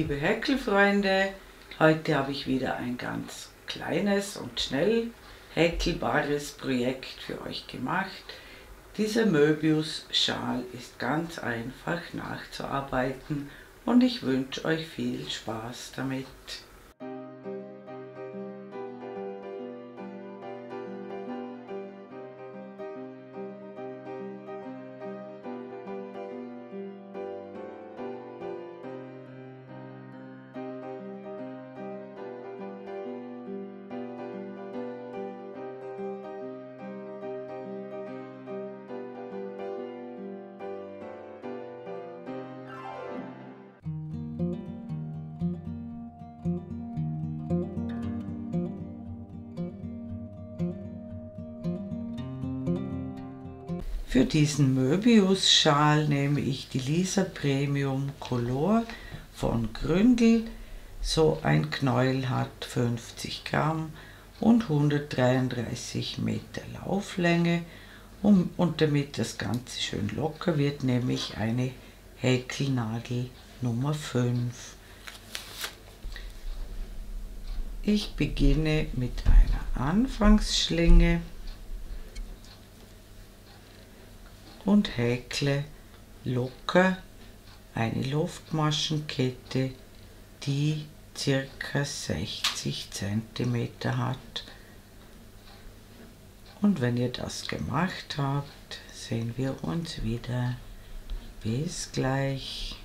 Liebe Häkelfreunde, heute habe ich wieder ein ganz kleines und schnell häkelbares Projekt für euch gemacht. Dieser Möbius-Schal ist ganz einfach nachzuarbeiten und ich wünsche euch viel Spaß damit. Für diesen Möbius-Schal nehme ich die Lisa Premium Color von Gründel. So ein Knäuel hat 50 Gramm und 133 Meter Lauflänge. Und damit das Ganze schön locker wird, nehme ich eine Häkelnadel Nummer 5. Ich beginne mit einer Anfangsschlinge und häkle locker eine Luftmaschenkette, die ca. 60 cm hat. Und wenn ihr das gemacht habt, sehen wir uns wieder. Bis gleich.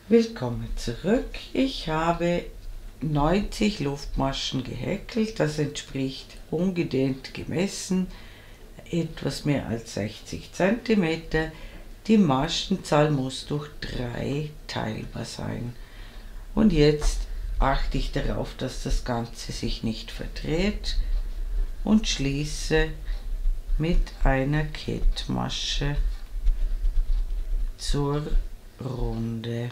Willkommen zurück. Ich habe 90 Luftmaschen gehäkelt, das entspricht ungedehnt gemessen etwas mehr als 60 cm. Die Maschenzahl muss durch 3 teilbar sein. Und jetzt achte ich darauf, dass das Ganze sich nicht verdreht und schließe mit einer Kettmasche zur Runde.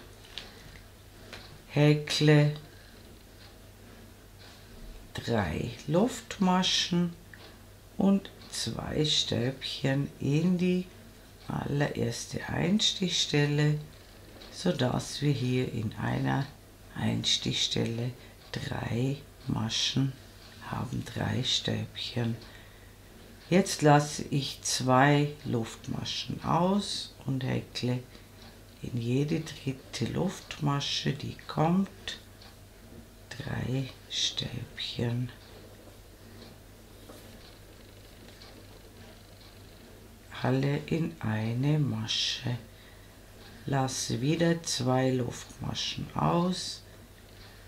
Häkle 3 Luftmaschen und 2 Stäbchen in die allererste Einstichstelle, sodass wir hier in einer Einstichstelle 3 Maschen haben, 3 Stäbchen. Jetzt lasse ich 2 Luftmaschen aus und häkle in jede dritte Luftmasche, die kommt, 3 Stäbchen. Alle in eine Masche. Lasse wieder 2 Luftmaschen aus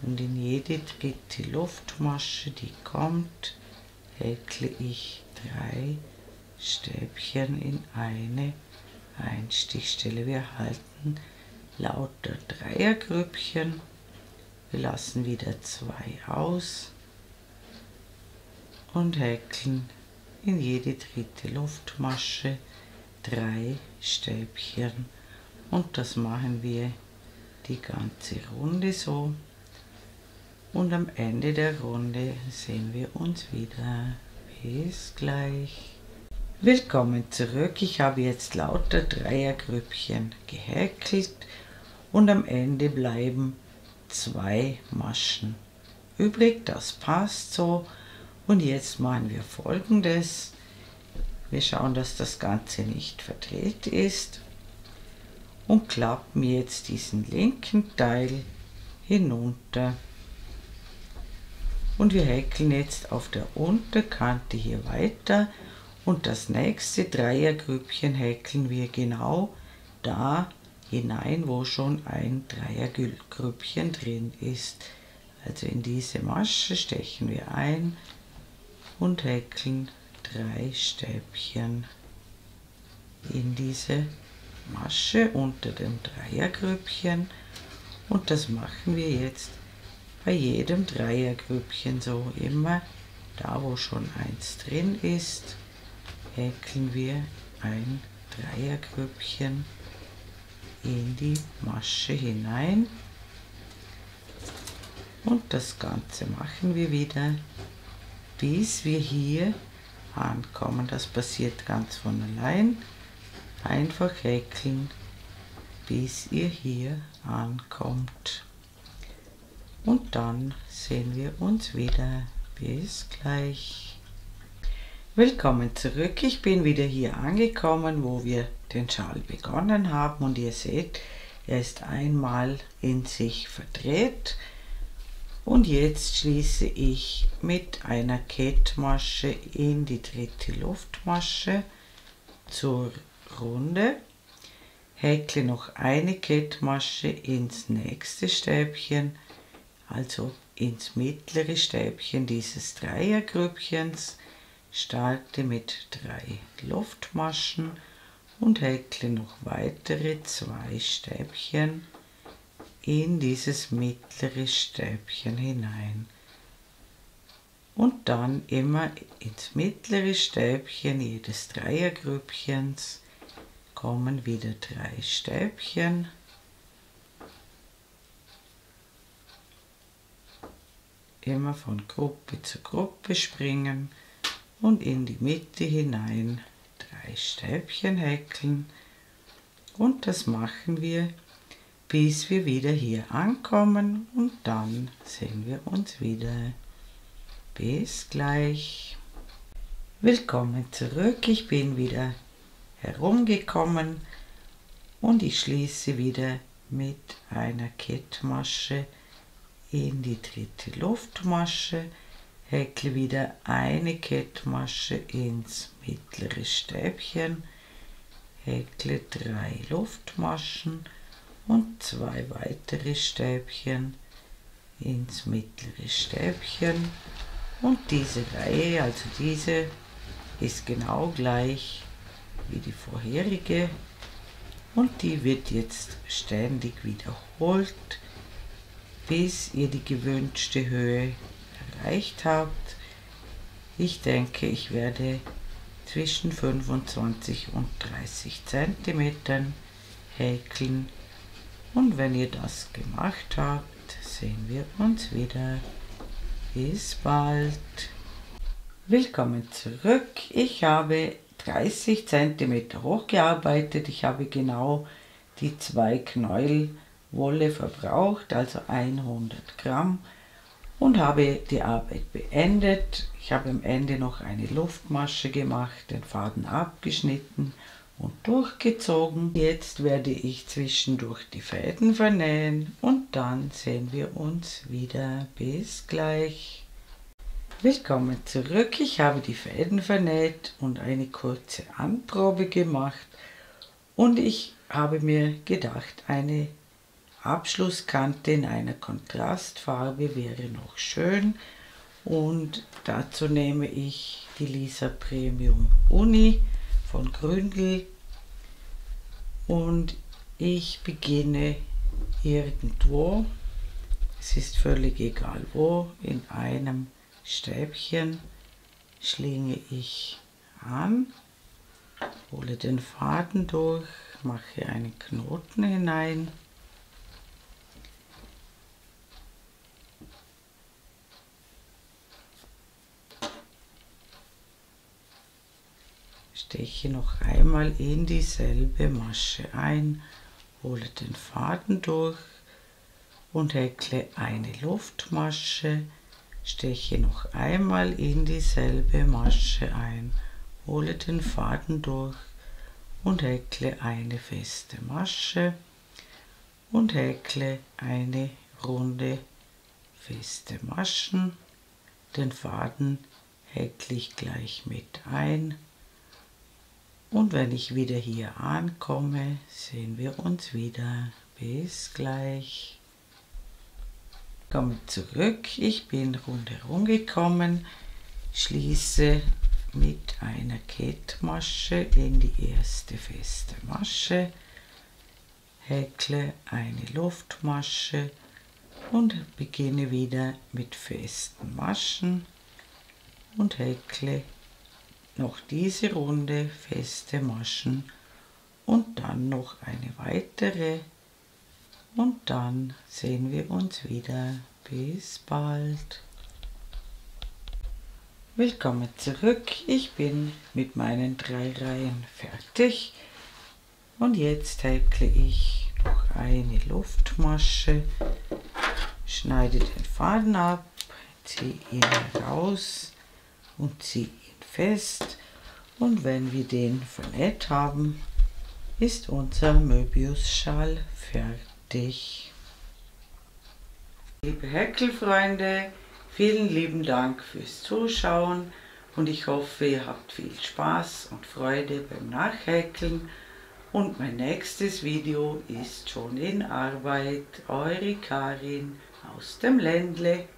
und in jede dritte Luftmasche, die kommt, häkle ich 3 Stäbchen in eine Einstichstelle. Wir halten lauter Dreiergrüppchen. Wir lassen wieder 2 aus und häkeln in jede dritte Luftmasche 3 Stäbchen, und das machen wir die ganze Runde so, und am Ende der Runde sehen wir uns wieder. Bis gleich. Willkommen zurück. Ich habe jetzt lauter Dreiergrüppchen gehäkelt und am Ende bleiben 2 Maschen übrig. Das passt so. Und jetzt machen wir Folgendes. Wir schauen, dass das Ganze nicht verdreht ist und klappen jetzt diesen linken Teil hinunter. Und wir häkeln jetzt auf der Unterkante hier weiter und das nächste Dreiergrüppchen häkeln wir genau da hinein, wo schon ein Dreiergrüppchen drin ist. Also in diese Masche stechen wir ein und häkeln 3 Stäbchen in diese Masche unter dem Dreiergrüppchen, und das machen wir jetzt bei jedem Dreiergrüppchen so. Immer da, wo schon eins drin ist, häkeln wir ein Dreiergrüppchen in die Masche hinein, und das Ganze machen wir wieder, bis wir hier ankommen. Das passiert ganz von allein. Einfach häkeln, bis ihr hier ankommt. Und dann sehen wir uns wieder. Bis gleich. Willkommen zurück. Ich bin wieder hier angekommen, wo wir den Schal begonnen haben, und ihr seht, er ist einmal in sich verdreht. Und jetzt schließe ich mit einer Kettmasche in die dritte Luftmasche zur Runde, häkle noch eine Kettmasche ins nächste Stäbchen, also ins mittlere Stäbchen dieses Dreiergrüppchens, starte mit 3 Luftmaschen und häkle noch weitere 2 Stäbchen in dieses mittlere Stäbchen hinein. Und dann immer ins mittlere Stäbchen jedes Dreiergrüppchens kommen wieder 3 Stäbchen. Immer von Gruppe zu Gruppe springen und in die Mitte hinein 3 Stäbchen häkeln. Und das machen wir, bis wir wieder hier ankommen, und dann sehen wir uns wieder. Bis gleich. Willkommen zurück. Ich bin wieder herumgekommen und ich schließe wieder mit einer Kettmasche in die dritte Luftmasche, häkle wieder eine Kettmasche ins mittlere Stäbchen, häkle 3 Luftmaschen und 2 weitere Stäbchen ins mittlere Stäbchen, und diese Reihe, also diese, ist genau gleich wie die vorherige, und die wird jetzt ständig wiederholt, bis ihr die gewünschte Höhe erreicht habt. Ich denke, ich werde zwischen 25 und 30 cm häkeln, und wenn ihr das gemacht habt, sehen wir uns wieder. Bis bald. Willkommen zurück. Ich habe 30 cm hochgearbeitet. Ich habe genau die 2 Knäuel Wolle verbraucht, also 100 Gramm, und habe die Arbeit beendet. Ich habe am Ende noch eine Luftmasche gemacht, den Faden abgeschnitten und durchgezogen. Jetzt werde ich zwischendurch die Fäden vernähen, und dann sehen wir uns wieder. Bis gleich. Willkommen zurück. Ich habe die Fäden vernäht und eine kurze Anprobe gemacht, und ich habe mir gedacht, eine Abschlusskante in einer Kontrastfarbe wäre noch schön, und dazu nehme ich die Lisa Premium Uni von Gründel, und ich beginne irgendwo, es ist völlig egal wo, in einem Stäbchen schlinge ich an, hole den Faden durch, mache einen Knoten hinein, steche noch einmal in dieselbe Masche ein, hole den Faden durch und häkle eine Luftmasche, steche noch einmal in dieselbe Masche ein, hole den Faden durch und häkle eine feste Masche und häkle eine runde feste Maschen. Den Faden häkle ich gleich mit ein. Und wenn ich wieder hier ankomme, sehen wir uns wieder. Bis gleich. Komme zurück. Ich bin rundherum gekommen, schließe mit einer Kettmasche in die erste feste Masche, häkle eine Luftmasche und beginne wieder mit festen Maschen und häkle noch diese Runde feste Maschen und dann noch eine weitere, und dann sehen wir uns wieder. Bis bald. Willkommen zurück. Ich bin mit meinen 3 Reihen fertig, und jetzt häkle ich noch eine Luftmasche, schneide den Faden ab, ziehe ihn raus und ziehe ihn fest. Und wenn wir den vernäht haben, ist unser Möbiusschal fertig. Liebe Häkelfreunde, vielen lieben Dank fürs Zuschauen und ich hoffe, ihr habt viel Spaß und Freude beim Nachhäkeln. Und mein nächstes Video ist schon in Arbeit. Eure Karin aus dem Ländle.